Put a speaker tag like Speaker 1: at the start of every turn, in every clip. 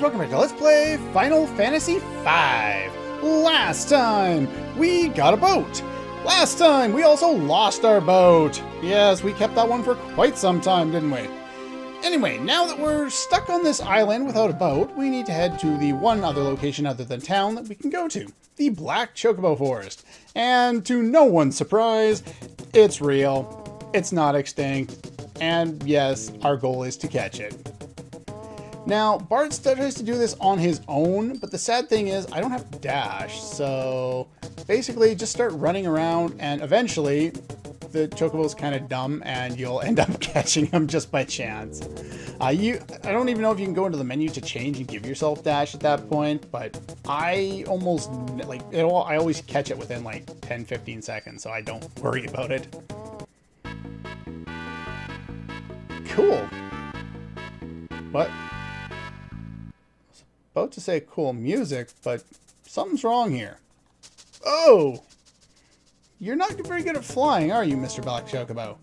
Speaker 1: guys, welcome back to Let's Play Final Fantasy V. Last time, we got a boat. Last time, we also lost our boat. Yes, we kept that one for quite some time, didn't we? Anyway, now that we're stuck on this island without a boat, we need to head to the one other location other than town that we can go to. The Black Chocobo Forest. And to no one's surprise, it's real. It's not extinct. And yes, our goal is to catch it. Now, Bart tries to do this on his own, but the sad thing is I don't have dash, so basically just start running around and eventually the Chocobo's kind of dumb and you'll end up catching him just by chance. I don't even know if you can go into the menu to change and give yourself dash at that point, but I almost, I always catch it within like 10-15 seconds, so I don't worry about it. Cool. What? About to say cool music, but something's wrong here. Oh! You're not very good at flying, are you, Mr. Black Chocobo?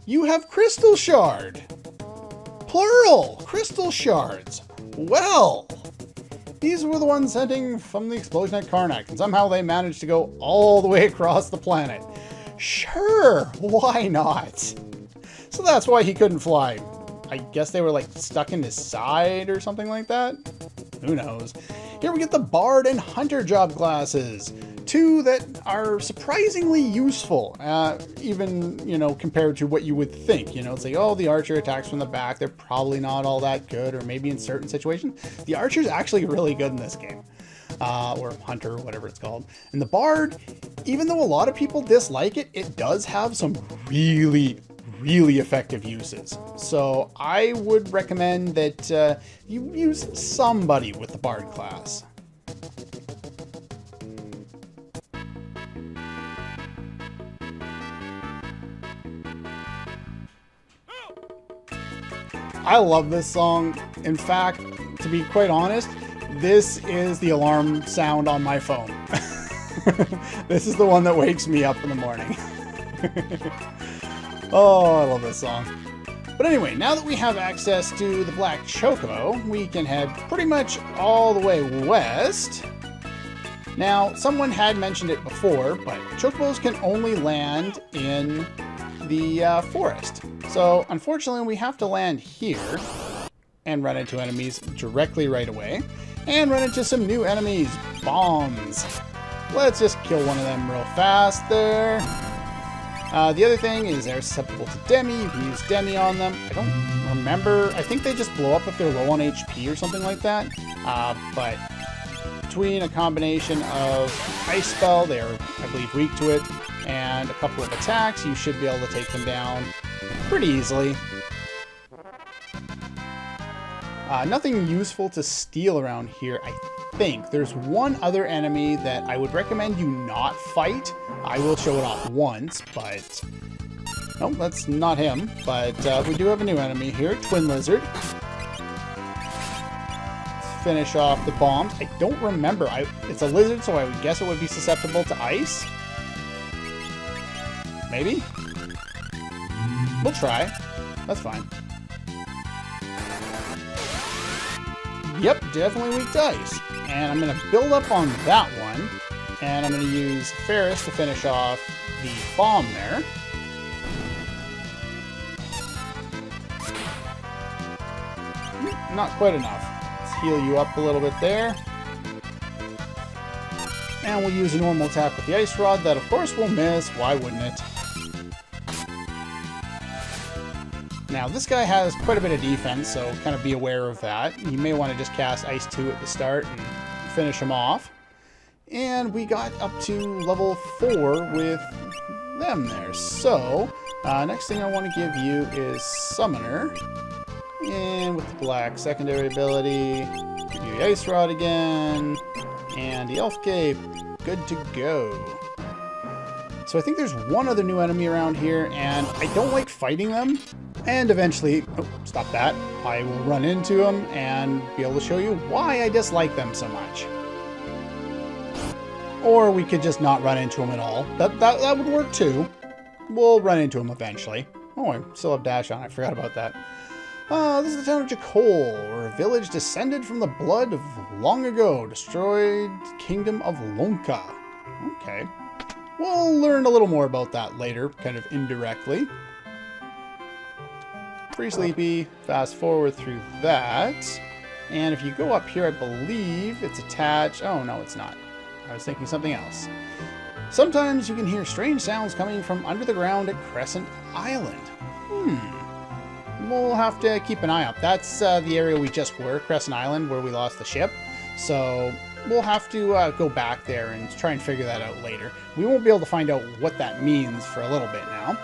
Speaker 1: You have Crystal Shard! Plural! Crystal Shards! Well! These were the ones heading from the explosion at Karnak, and somehow they managed to go all the way across the planet. Sure, why not? So that's why he couldn't fly. I guess they were like stuck in his side or something like that? Who knows? Here we get the Bard and Hunter job classes. Two that are surprisingly useful, even, compared to what you would think. It's like, oh, the Archer attacks from the back. They're probably not all that good, or maybe in certain situations. The Archer's actually really good in this game. Or Hunter, whatever it's called. And the Bard, even though a lot of people dislike it, it does have some really effective uses. So I would recommend that you use somebody with the Bard class. I love this song. In fact, to be quite honest, this is the alarm sound on my phone. This is the one that wakes me up in the morning. Oh, I love this song. But anyway, now that we have access to the Black Chocobo, we can head pretty much all the way west. Now, someone had mentioned it before, but Chocobos can only land in the forest. So, unfortunately, we have to land here and run into enemies directly right away. And run into some new enemies, bombs. Let's just kill one of them real fast there. The other thing is they're susceptible to Demi. You can use Demi on them. I don't remember. I think they just blow up if they're low on HP or something like that. But between a combination of Ice Spell, they're, I believe, weak to it, and a couple of attacks, you should be able to take them down pretty easily. Nothing useful to steal around here, I think. There's one other enemy that I would recommend you not fight. I will show it off once, but... No, that's not him. But we do have a new enemy here, Twin Lizard. Let's finish off the bombs. I don't remember. It's a lizard, so I would guess it would be susceptible to ice. Maybe? We'll try. That's fine. Yep, definitely weak to ice. And I'm going to build up on that one. And I'm going to use Ferris to finish off the bomb there. Not quite enough. Let's heal you up a little bit there. And we'll use a normal attack with the Ice Rod. That, of course, will miss. Why wouldn't it? Now, this guy has quite a bit of defense, so kind of be aware of that. You may want to just cast Ice 2 at the start and finish him off. And we got up to level 4 with them there. So, next thing I want to give you is Summoner. And with the Black secondary ability, give you the Ice Rod again. And the Elf Cape. Good to go. So I think there's one other new enemy around here, and I don't like fighting them. And eventually, oh, stop that, I will run into them and be able to show you why I dislike them so much. Or we could just not run into them at all. That would work too. We'll run into him eventually. Oh, I still have dash on. I forgot about that. This is the town of Jacole, where a village descended from the blood of long ago destroyed kingdom of Lonka. Okay. We'll learn a little more about that later, kind of indirectly. Free Sleepy, fast forward through that. And if you go up here, I believe it's attached. Oh, no, it's not. I was thinking something else. Sometimes you can hear strange sounds coming from under the ground at Crescent Island. We'll have to keep an eye out. That's the area we just were, Crescent Island, where we lost the ship. So we'll have to go back there and try and figure that out later. We won't be able to find out what that means for a little bit now.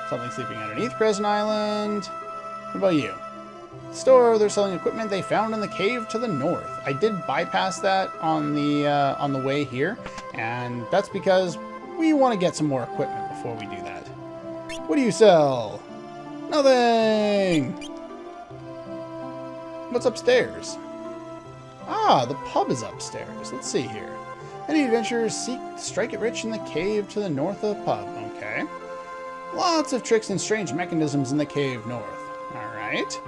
Speaker 1: Something sleeping underneath Crescent Island. What about you? Store, they're selling equipment they found in the cave to the north. I did bypass that on the way here, and that's because we want to get some more equipment before we do that. What do you sell? Nothing! What's upstairs? Ah, the pub is upstairs. Let's see here. Any adventurers seek to strike it rich in the cave to the north of the pub. Okay. Lots of tricks and strange mechanisms in the cave north. Alright.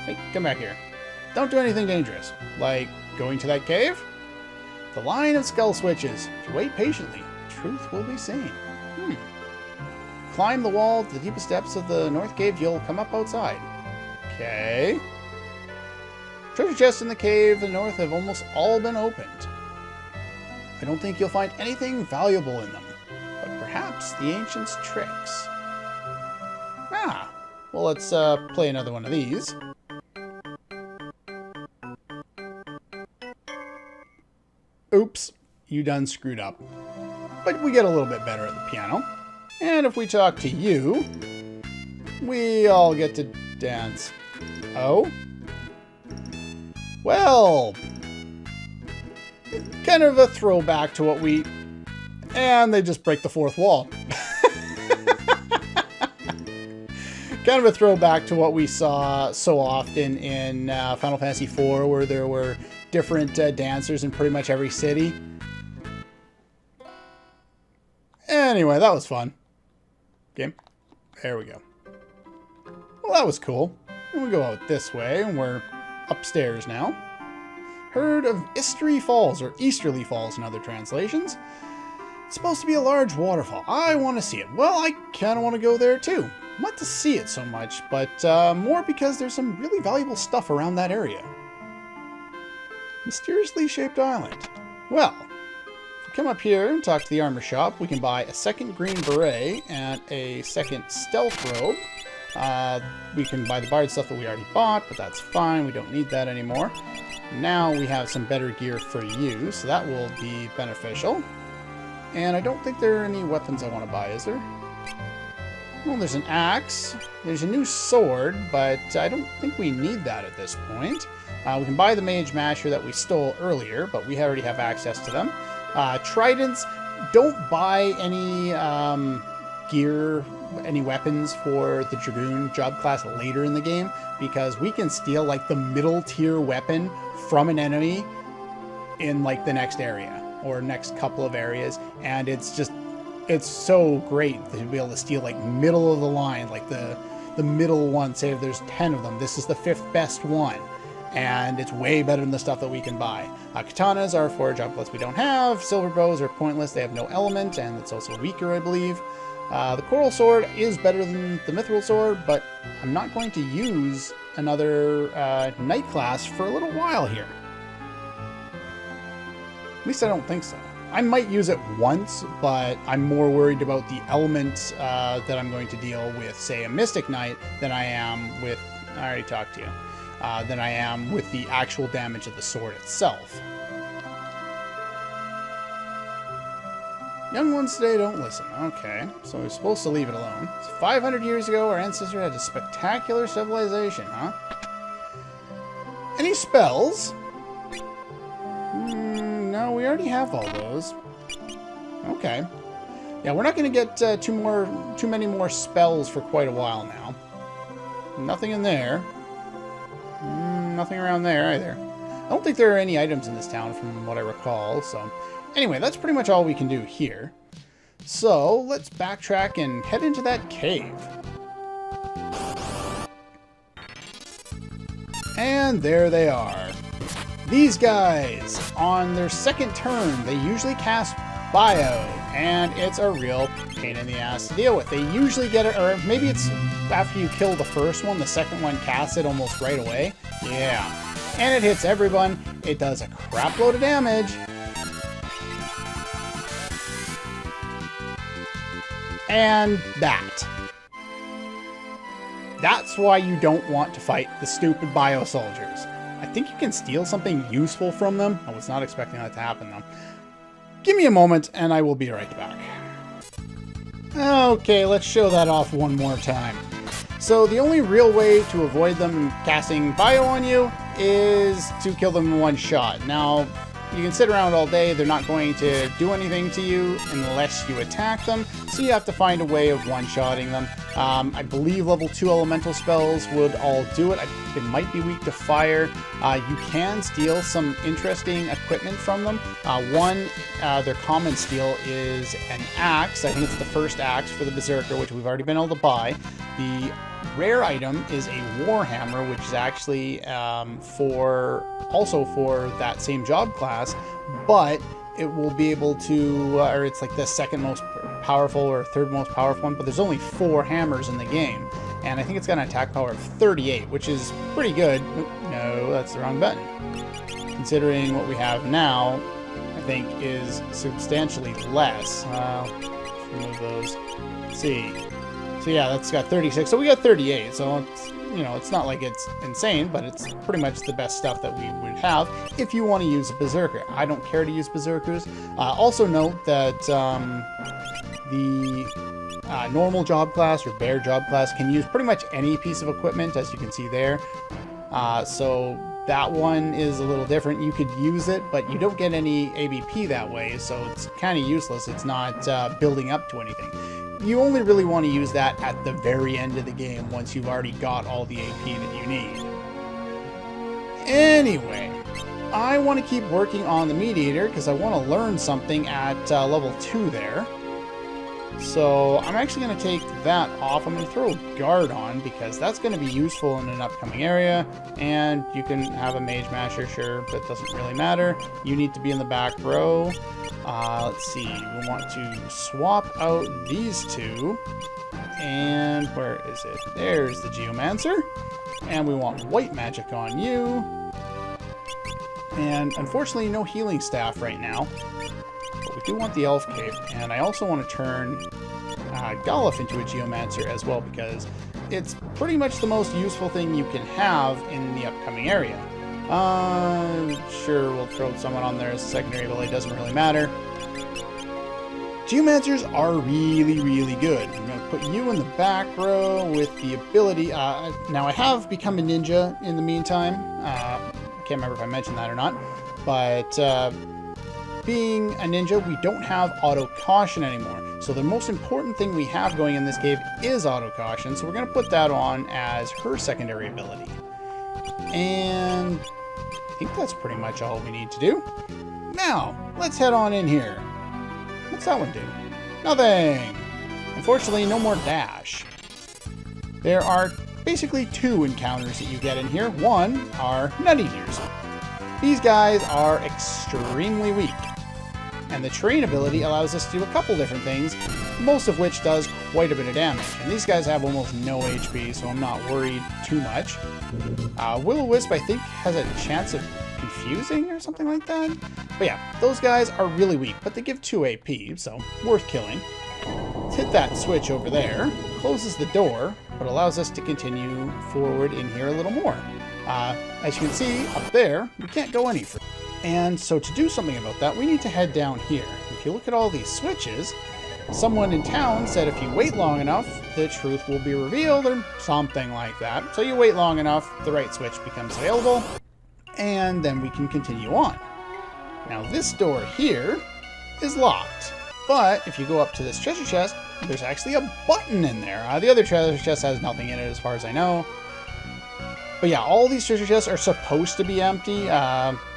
Speaker 1: Hey, come back here. Don't do anything dangerous. Like going to that cave? The line of skull switches. If you wait patiently, truth will be seen. Climb the wall to the deepest depths of the north cave, you'll come up outside. Okay. Treasure chests in the cave to the north have almost all been opened. I don't think you'll find anything valuable in them, but perhaps the ancients' tricks. Ah, well, let's play another one of these. Oops, you done screwed up. But we get a little bit better at the piano. And if we talk to you, we all get to dance. Oh? Well, kind of a throwback to what we... And they just break the fourth wall. Kind of a throwback to what we saw so often in Final Fantasy IV, where there were different dancers in pretty much every city. Anyway, that was fun. Game. There we go. Well, that was cool. And we go out this way, and we're upstairs now. Heard of Easterly Falls, or Easterly Falls in other translations. It's supposed to be a large waterfall. I want to see it. Well, I kind of want to go there too. Not to see it so much, but more because there's some really valuable stuff around that area. Mysteriously shaped island. Well, if we come up here and talk to the armor shop, we can buy a second green beret and a second stealth robe. We can buy the bard stuff that we already bought, but that's fine. We don't need that anymore. Now we have some better gear for you, so that will be beneficial. And I don't think there are any weapons I want to buy, is there? Well, there's an axe. There's a new sword, but I don't think we need that at this point. We can buy the mage masher that we stole earlier, but we already have access to them. Tridents, don't buy any gear, any weapons for the Dragoon job class later in the game, because we can steal like the middle tier weapon from an enemy in like the next area or next couple of areas, and it's so great to be able to steal like middle of the line, like the middle one. Say if there's 10 of them, this is the 5th best one, and it's way better than the stuff that we can buy. Katanas are for job class we don't have. Silver bows are pointless, they have no element, and it's also weaker, I believe. The coral sword is better than the mithril sword, but I'm not going to use another knight class for a little while here. At least I don't think so. I might use it once, but I'm more worried about the elements that I'm going to deal with, say, a Mystic Knight, than I am with... I already talked to you. Than I am with the actual damage of the sword itself. Young ones today don't listen. Okay, so we're supposed to leave it alone. So 500 years ago, our ancestor had a spectacular civilization, huh? Any spells? No, we already have all those. Okay. Yeah, we're not going to get too many more spells for quite a while now. Nothing in there. Nothing around there either. I don't think there are any items in this town from what I recall, so... Anyway, that's pretty much all we can do here. So let's backtrack and head into that cave. And there they are. These guys, on their second turn, they usually cast Bio, and it's a real pain in the ass to deal with. They usually get it, or maybe it's after you kill the first one, the second one casts it almost right away. Yeah. And it hits everyone. It does a crap load of damage. And that's why you don't want to fight the stupid bio soldiers. I think you can steal something useful from them. I was not expecting that to happen though. Give me a moment and I will be right back. Okay, let's show that off one more time. So the only real way to avoid them casting bio on you is to kill them in one shot. Now, you can sit around all day, they're not going to do anything to you unless you attack them, so you have to find a way of one-shotting them. I believe level 2 elemental spells would all do it. It might be weak to fire. You can steal some interesting equipment from them. One, their common steal is an axe. I think it's the first axe for the Berserker, which we've already been able to buy. The rare item is a Warhammer, which is actually also for that same job class, but it will be able to, or it's like the second most powerful or third most powerful one, but there's only 4 hammers in the game, and I think it's got an attack power of 38, which is pretty good. No, that's the wrong button. Considering what we have now, I think is substantially less. Remove those. Let's see. So yeah, that's got 36. So we got 38. So it's, you know, it's not like it's insane, but it's pretty much the best stuff that we would have if you want to use a Berserker. I don't care to use Berserkers. Also note that the normal job class or bear job class can use pretty much any piece of equipment, as you can see there. So that one is a little different. You could use it, but you don't get any ABP that way, so it's kind of useless. It's not building up to anything. You only really want to use that at the very end of the game once you've already got all the AP that you need. Anyway, I want to keep working on the Mediator because I want to learn something at level 2 there. So I'm actually going to take that off. I'm going to throw a guard on because that's going to be useful in an upcoming area. And you can have a Mage Masher, sure, but it doesn't really matter. You need to be in the back row. Let's see, we want to swap out these two. And where is it? There's the Geomancer. And we want white magic on you. And unfortunately, no healing staff right now. But we do want the Elf Cape. And I also want to turn Golif into a Geomancer as well, because it's pretty much the most useful thing you can have in the upcoming area. Sure, we'll throw someone on there as a secondary ability, doesn't really matter. Geomancers are really, really good. I'm going to put you in the back row with the ability. Now, I have become a ninja in the meantime. I can't remember if I mentioned that or not. But being a ninja, we don't have auto caution anymore. So the most important thing we have going in this cave is auto caution. So we're going to put that on as her secondary ability. And I think that's pretty much all we need to do. Now, let's head on in here. What's that one do? Nothing! Unfortunately, no more dash. There are basically 2 encounters that you get in here. One are Nut Eaters. These guys are extremely weak. And the Terrain ability allows us to do a couple different things, most of which does quite a bit of damage. And these guys have almost no HP, so I'm not worried too much. Will-O-Wisp, I think, has a chance of confusing or something like that. But yeah, those guys are really weak, but they give 2 AP, so worth killing. Let's hit that switch over there. Closes the door, but allows us to continue forward in here a little more. As you can see, up there, we can't go any further. And so to do something about that, we need to head down here. If you look at all these switches, someone in town said if you wait long enough, the truth will be revealed, or something like that. So you wait long enough, the right switch becomes available, and then we can continue on. Now this door here is locked, but if you go up to this treasure chest, there's actually a button in there. The other treasure chest has nothing in it as far as I know. But yeah, all these treasure chests are supposed to be empty.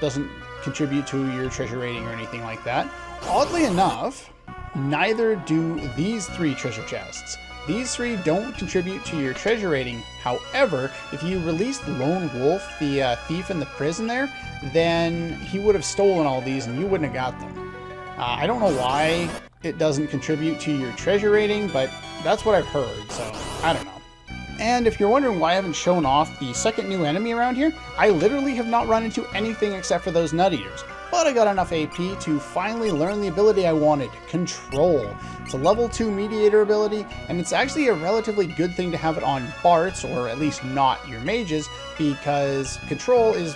Speaker 1: Doesn't contribute to your treasure rating or anything like that. Oddly enough, neither do these 3 treasure chests. These 3 don't contribute to your treasure rating. However, if you release the Lone Wolf, the thief in the prison there, then he would have stolen all these and you wouldn't have got them. I don't know why it doesn't contribute to your treasure rating, but that's what I've heard, so I don't know. And if you're wondering why I haven't shown off the second new enemy around here, I literally have not run into anything except for those Nut Eaters. But I got enough AP to finally learn the ability I wanted, Control. It's a level 2 mediator ability, and it's actually a relatively good thing to have it on Barts, or at least not your mages, because Control is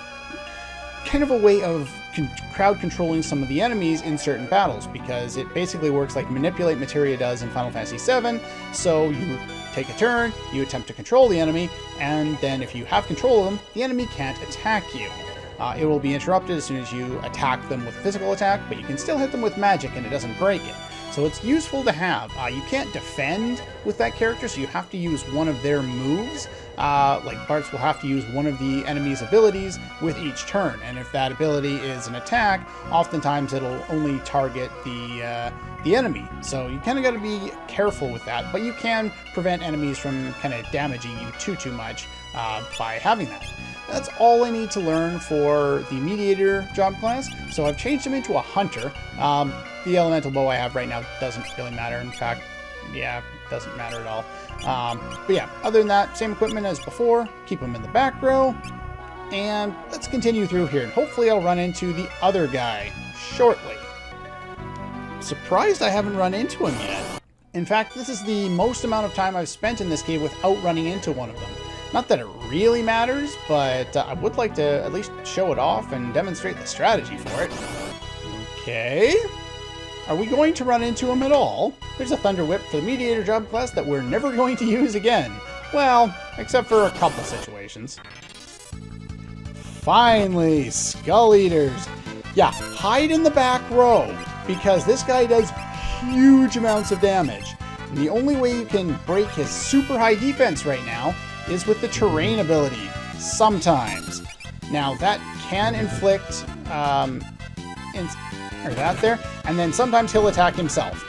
Speaker 1: kind of a way of crowd controlling some of the enemies in certain battles, because it basically works like Manipulate Materia does in Final Fantasy VII. So you take a turn, you attempt to control the enemy, and then if you have control of them, the enemy can't attack you. It will be interrupted as soon as you attack them with physical attack, but you can still hit them with magic and it doesn't break it. So it's useful to have. You can't defend with that character, so you have to use one of their moves. Like Barts will have to use one of the enemy's abilities with each turn, and if that ability is an attack, oftentimes it'll only target the enemy. So you kind of got to be careful with that, but you can prevent enemies from kind of damaging you too much by having that. That's all I need to learn for the Mediator job class, so I've changed him into a Hunter. The elemental bow I have right now doesn't really matter. In fact, yeah, doesn't matter at all. But yeah, other than that, same equipment as before. Keep him in the back row. And let's continue through here, and hopefully I'll run into the other guy shortly. Surprised I haven't run into him yet. In fact, this is the most amount of time I've spent in this cave without running into one of them. Not that it really matters, but I would like to at least show it off and demonstrate the strategy for it. Okay. Are we going to run into him at all? There's a Thunder Whip for the Mediator job class that we're never going to use again. Well, except for a couple situations. Finally, Skull Eaters. Yeah, hide in the back row, because this guy does huge amounts of damage. And the only way you can break his super high defense right now is with the terrain ability, sometimes. Now that can inflict, and then sometimes he'll attack himself.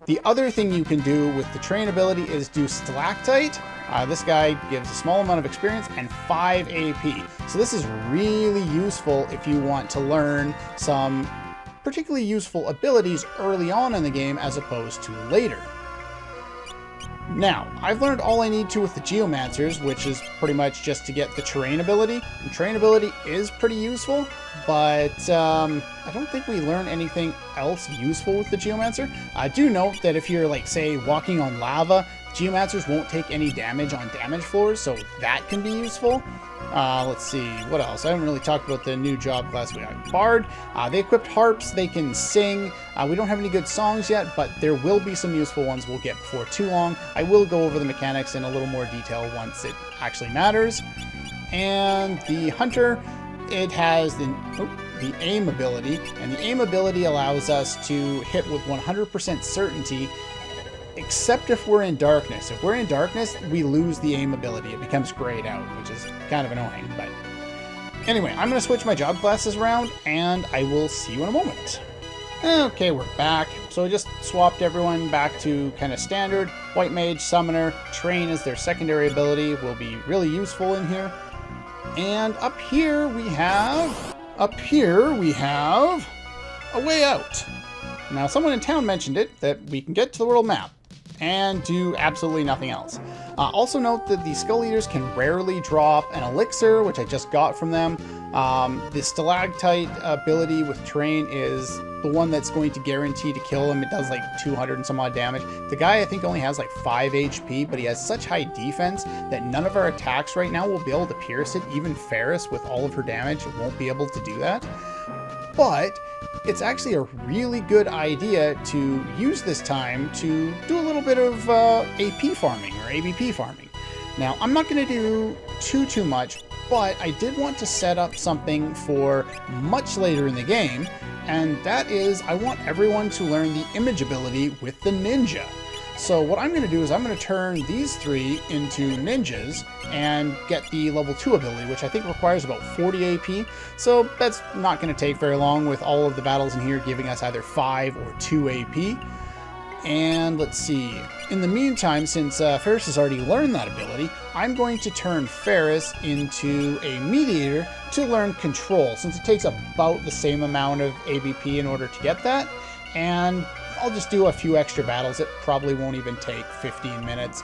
Speaker 1: The other thing you can do with the terrain ability is do Stalactite. This guy gives a small amount of experience and 5 AP. So this is really useful if you want to learn some particularly useful abilities early on in the game as opposed to later. Now, I've learned all I need to with the Geomancers, which is pretty much just to get the terrain ability. And terrain ability is pretty useful, but I don't think we learn anything else useful with the Geomancer. I do note that if you're, like, say, walking on lava, Geomancers won't take any damage on damage floors, so that can be useful. Let's see, what else? I haven't really talked about the new job class we got. Bard, they equipped harps, they can sing. We don't have any good songs yet, but there will be some useful ones we'll get before too long. I will go over the mechanics in a little more detail once it actually matters. And the Hunter, it has the aim ability, and the aim ability allows us to hit with 100% certainty, except if we're in darkness. If we're in darkness, we lose the aim ability. It becomes grayed out, which is kind of annoying, but anyway, I'm going to switch my job classes around, and I will see you in a moment. Okay, we're back. So I just swapped everyone back to kind of standard. White Mage, Summoner, Train as their secondary ability will be really useful in here. And up here we have a way out. Now, someone in town mentioned it, that we can get to the world map and do absolutely nothing else. Also note that the Skull Eaters can rarely drop an elixir, which I just got from them. The Stalactite ability with terrain is the one that's going to guarantee to kill him. It does like 200 and some odd damage. The guy I think only has like 5 HP, but he has such high defense that none of our attacks right now will be able to pierce it. Even Ferris, with all of her damage, won't be able to do that. But it's actually a really good idea to use this time to do a little bit of AP farming or ABP farming. Now, I'm not going to do too much, but I did want to set up something for much later in the game, and that is I want everyone to learn the image ability with the ninja. So what I'm going to do is I'm going to turn these 3 into ninjas and get the level 2 ability, which I think requires about 40 AP. So that's not going to take very long, with all of the battles in here giving us either 5 or 2 AP. And let's see, in the meantime, since Ferris has already learned that ability, I'm going to turn Ferris into a Mediator to learn Control, since it takes about the same amount of ABP in order to get that. And I'll just do a few extra battles. It probably won't even take 15 minutes.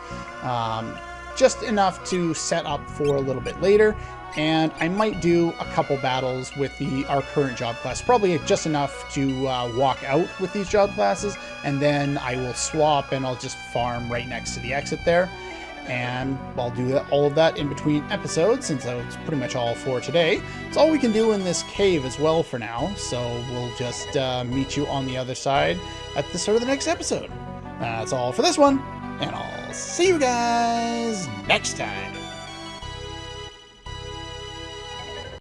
Speaker 1: Just enough to set up for a little bit later. And I might do a couple battles with our current job class. Probably just enough to walk out with these job classes. And then I will swap and I'll just farm right next to the exit there. And I'll do all of that in between episodes, since that's pretty much all for today. It's all we can do in this cave as well for now. So we'll just meet you on the other side at the start of the next episode. That's all for this one, and I'll see you guys next time.